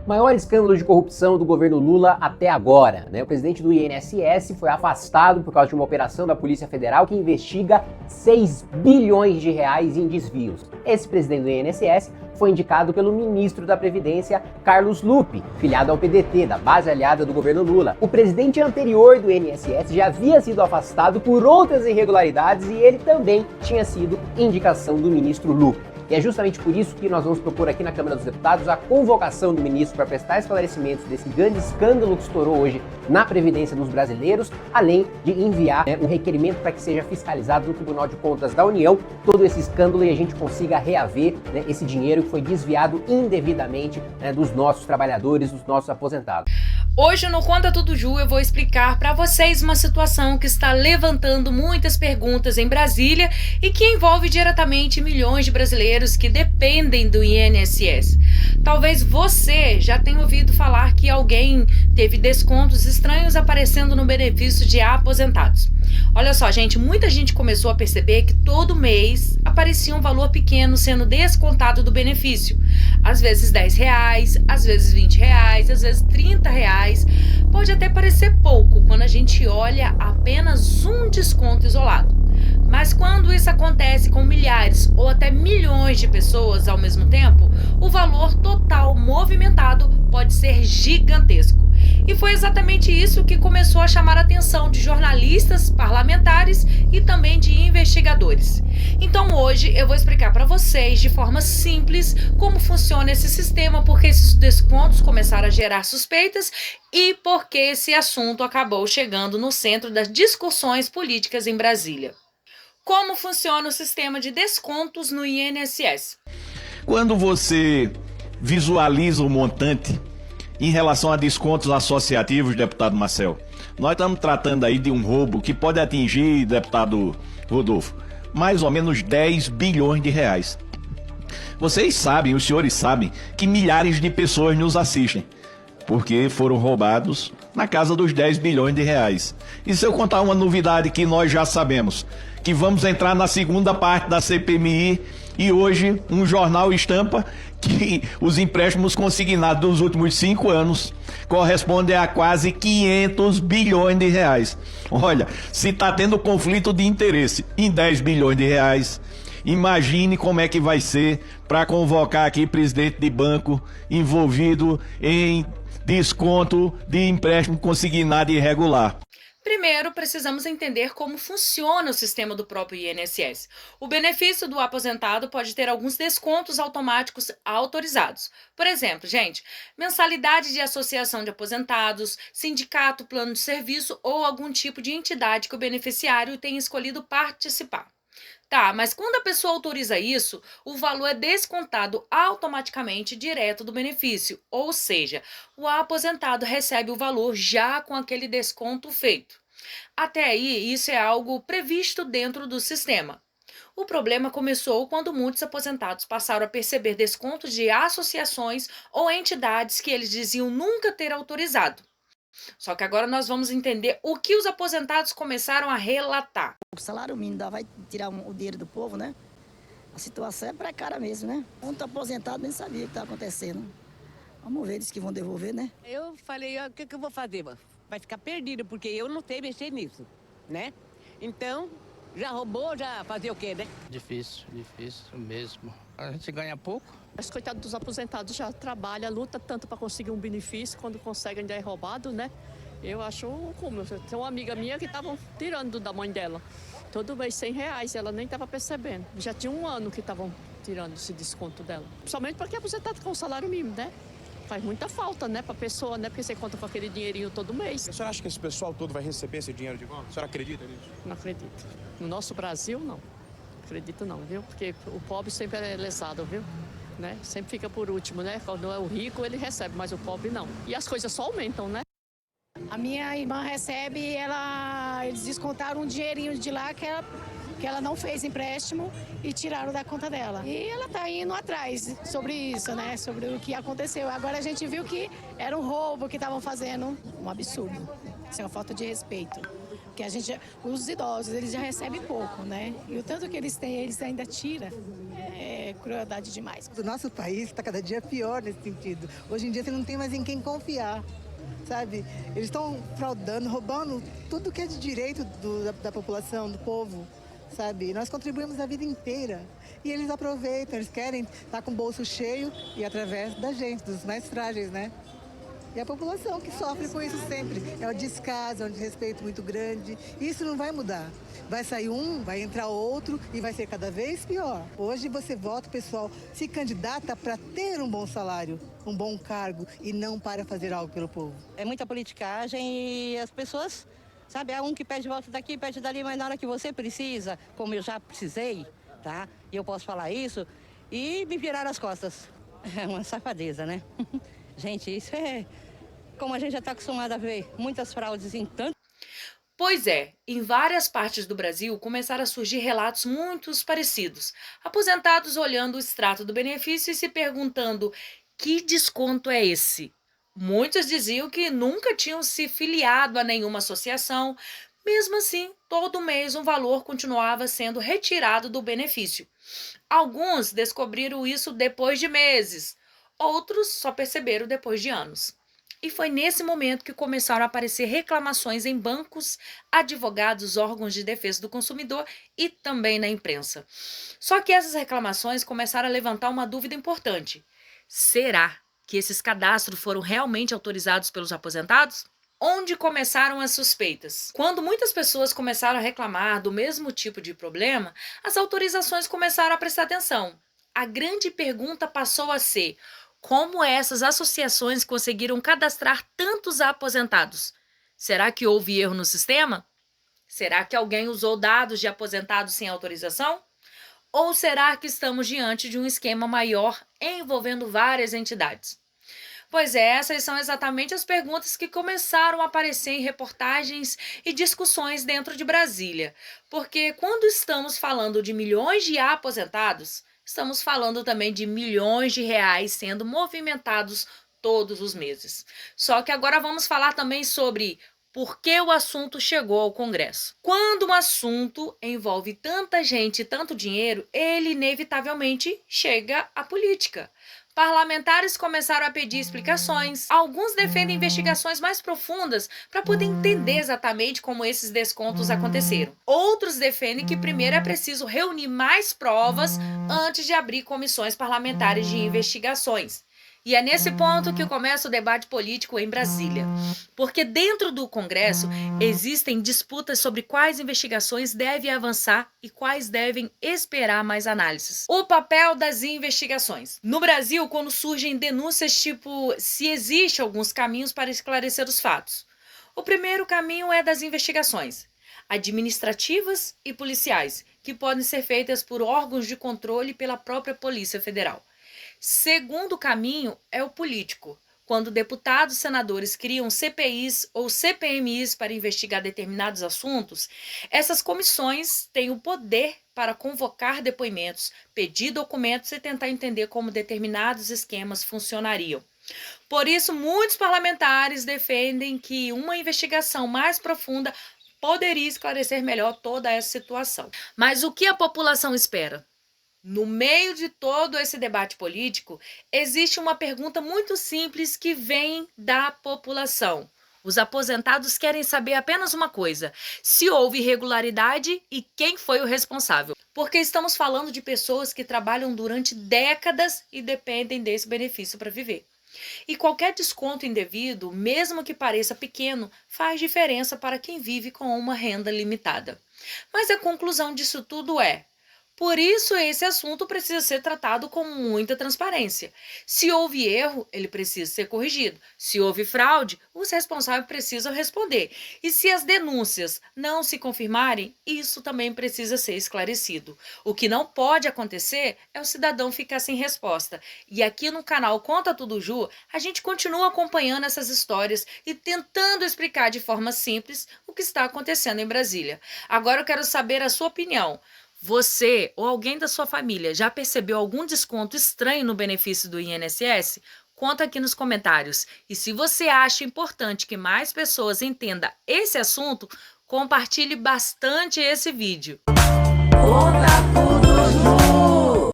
Maior escândalo de corrupção do governo Lula até agora, né? O presidente do INSS foi afastado por causa de uma operação da Polícia Federal que investiga 6 bilhões de reais em desvios. Esse presidente do INSS foi indicado pelo ministro da Previdência, Carlos Lupe, filiado ao PDT, da base aliada do governo Lula. O presidente anterior do INSS já havia sido afastado por outras irregularidades e ele também tinha sido indicação do ministro Lupe. E é justamente por isso que nós vamos propor aqui na Câmara dos Deputados a convocação do ministro para prestar esclarecimentos desse grande escândalo que estourou hoje na Previdência dos brasileiros, além de enviar um requerimento para que seja fiscalizado no Tribunal de Contas da União todo esse escândalo e a gente consiga reaver, né, esse dinheiro que foi desviado indevidamente, né, dos nossos trabalhadores, dos nossos aposentados. Hoje no Conta Tudo Ju eu vou explicar para vocês uma situação que está levantando muitas perguntas em Brasília e que envolve diretamente milhões de brasileiros que dependem do INSS. Talvez você já tenha ouvido falar que alguém teve descontos estranhos aparecendo no benefício de aposentados. Olha só, gente, muita gente começou a perceber que todo mês aparecia um valor pequeno sendo descontado do benefício. Às vezes R$10, às vezes R$20, às vezes R$30. Pode até parecer pouco quando a gente olha apenas um desconto isolado. Mas quando isso acontece com milhares ou até milhões de pessoas ao mesmo tempo, o valor total movimentado pode ser gigantesco. E foi exatamente isso que começou a chamar a atenção de jornalistas, parlamentares e também de investigadores. Então hoje eu vou explicar para vocês de forma simples como funciona esse sistema, porque esses descontos começaram a gerar suspeitas e porque esse assunto acabou chegando no centro das discussões políticas em Brasília. Como funciona o sistema de descontos no INSS? Quando você visualiza o montante em relação a descontos associativos, deputado Marcel, nós estamos tratando aí de um roubo que pode atingir, deputado Rodolfo, mais ou menos 10 bilhões de reais. Vocês sabem, os senhores sabem, que milhares de pessoas nos assistem, porque foram roubados na casa dos 10 bilhões de reais. E se eu contar uma novidade que nós já sabemos, que vamos entrar na segunda parte da CPMI e hoje um jornal estampa que os empréstimos consignados dos últimos 5 anos correspondem a quase 500 bilhões de reais. Olha, se está tendo conflito de interesse em 10 bilhões de reais, imagine como é que vai ser para convocar aqui presidente de banco envolvido em desconto de empréstimo consignado irregular. Primeiro, precisamos entender como funciona o sistema do próprio INSS. O benefício do aposentado pode ter alguns descontos automáticos autorizados. Por exemplo, gente, mensalidade de associação de aposentados, sindicato, plano de serviço ou algum tipo de entidade que o beneficiário tenha escolhido participar. Tá, mas quando a pessoa autoriza isso, o valor é descontado automaticamente direto do benefício, ou seja, o aposentado recebe o valor já com aquele desconto feito. Até aí, isso é algo previsto dentro do sistema. O problema começou quando muitos aposentados passaram a perceber descontos de associações ou entidades que eles diziam nunca ter autorizado. Só que agora nós vamos entender o que os aposentados começaram a relatar. O salário mínimo vai tirar o dinheiro do povo, né? A situação é precária mesmo, né? Muito aposentado nem sabia o que está acontecendo. Vamos ver, eles que vão devolver, né? Eu falei, o que eu vou fazer? Vai ficar perdido, porque eu não sei mexer nisso, né? Então, já roubou, já fazer o quê, né? Difícil mesmo. A gente ganha pouco. Os coitados dos aposentados já trabalham, luta tanto para conseguir um benefício, quando consegue ainda é roubado, né? Eu acho como. Tem uma amiga minha que estavam tirando da mãe dela. Todo mês R$100, ela nem estava percebendo. Já tinha 1 ano que estavam tirando esse desconto dela. Principalmente porque é aposentado com o salário mínimo, né? Faz muita falta, né, pra pessoa, né? Porque você conta com aquele dinheirinho todo mês. A senhora acha que esse pessoal todo vai receber esse dinheiro de volta? A senhora acredita nisso? Não acredito. No nosso Brasil, não. Acredito não, viu? Porque o pobre sempre é lesado, viu? Né? Sempre fica por último, né? Quando é o rico, ele recebe, mas o pobre não. E as coisas só aumentam, né? A minha irmã recebe, eles descontaram um dinheirinho de lá que ela não fez empréstimo e tiraram da conta dela. E ela está indo atrás sobre isso, né? Sobre o que aconteceu. Agora a gente viu que era um roubo que estavam fazendo, um absurdo. Isso é uma falta de respeito. Porque os idosos, eles já recebem pouco, né? E o tanto que eles têm, eles ainda tiram. É crueldade demais. O nosso país está cada dia pior nesse sentido. Hoje em dia você não tem mais em quem confiar, sabe? Eles estão fraudando, roubando tudo que é de direito da população, do povo, sabe? Nós contribuímos a vida inteira e eles aproveitam, eles querem estar com o bolso cheio e através da gente, dos mais frágeis, né? E a população que sofre com isso sempre. É o descaso, é um desrespeito muito grande. Isso não vai mudar. Vai sair um, vai entrar outro e vai ser cada vez pior. Hoje você vota, o pessoal se candidata para ter um bom salário, um bom cargo e não para fazer algo pelo povo. É muita politicagem e as pessoas, sabe, é um que pede voto daqui, pede dali, mas na hora que você precisa, como eu já precisei, tá? E eu posso falar isso, e me viraram as costas. É uma safadeza, né? Gente, isso é como a gente já está acostumado a ver, muitas fraudes em tanto. Pois é, em várias partes do Brasil começaram a surgir relatos muito parecidos. Aposentados olhando o extrato do benefício e se perguntando: que desconto é esse? Muitos diziam que nunca tinham se filiado a nenhuma associação. Mesmo assim, todo mês um valor continuava sendo retirado do benefício. Alguns descobriram isso depois de meses. Outros só perceberam depois de anos. E foi nesse momento que começaram a aparecer reclamações em bancos, advogados, órgãos de defesa do consumidor e também na imprensa. Só que essas reclamações começaram a levantar uma dúvida importante. Será que esses cadastros foram realmente autorizados pelos aposentados? Onde começaram as suspeitas? Quando muitas pessoas começaram a reclamar do mesmo tipo de problema, as autorizações começaram a prestar atenção. A grande pergunta passou a ser: como essas associações conseguiram cadastrar tantos aposentados? Será que houve erro no sistema? Será que alguém usou dados de aposentados sem autorização? Ou será que estamos diante de um esquema maior envolvendo várias entidades? Pois é, essas são exatamente as perguntas que começaram a aparecer em reportagens e discussões dentro de Brasília. Porque quando estamos falando de milhões de aposentados, estamos falando também de milhões de reais sendo movimentados todos os meses. Só que agora vamos falar também sobre por que o assunto chegou ao Congresso. Quando um assunto envolve tanta gente e tanto dinheiro, ele inevitavelmente chega à política. Parlamentares começaram a pedir explicações. Alguns defendem investigações mais profundas para poder entender exatamente como esses descontos aconteceram. Outros defendem que primeiro é preciso reunir mais provas antes de abrir comissões parlamentares de investigações. E é nesse ponto que começa o debate político em Brasília. Porque dentro do Congresso existem disputas sobre quais investigações devem avançar e quais devem esperar mais análises. O papel das investigações. No Brasil, quando surgem denúncias tipo se existem alguns caminhos para esclarecer os fatos. O primeiro caminho é das investigações administrativas e policiais, que podem ser feitas por órgãos de controle pela própria Polícia Federal. Segundo caminho é o político, quando deputados e senadores criam CPIs ou CPMIs para investigar determinados assuntos. Essas comissões têm o poder para convocar depoimentos, pedir documentos e tentar entender como determinados esquemas funcionariam. Por isso, muitos parlamentares defendem que uma investigação mais profunda poderia esclarecer melhor toda essa situação. Mas o que a população espera? No meio de todo esse debate político, existe uma pergunta muito simples que vem da população. Os aposentados querem saber apenas uma coisa: se houve irregularidade e quem foi o responsável. Porque estamos falando de pessoas que trabalham durante décadas e dependem desse benefício para viver. E qualquer desconto indevido, mesmo que pareça pequeno, faz diferença para quem vive com uma renda limitada. Mas a conclusão disso tudo é: por isso, esse assunto precisa ser tratado com muita transparência. Se houve erro, ele precisa ser corrigido. Se houve fraude, os responsáveis precisam responder. E se as denúncias não se confirmarem, isso também precisa ser esclarecido. O que não pode acontecer é o cidadão ficar sem resposta. E aqui no canal Conta Tudo Ju, a gente continua acompanhando essas histórias e tentando explicar de forma simples o que está acontecendo em Brasília. Agora eu quero saber a sua opinião. Você ou alguém da sua família já percebeu algum desconto estranho no benefício do INSS? Conta aqui nos comentários. E se você acha importante que mais pessoas entendam esse assunto, compartilhe bastante esse vídeo. Conta tudo.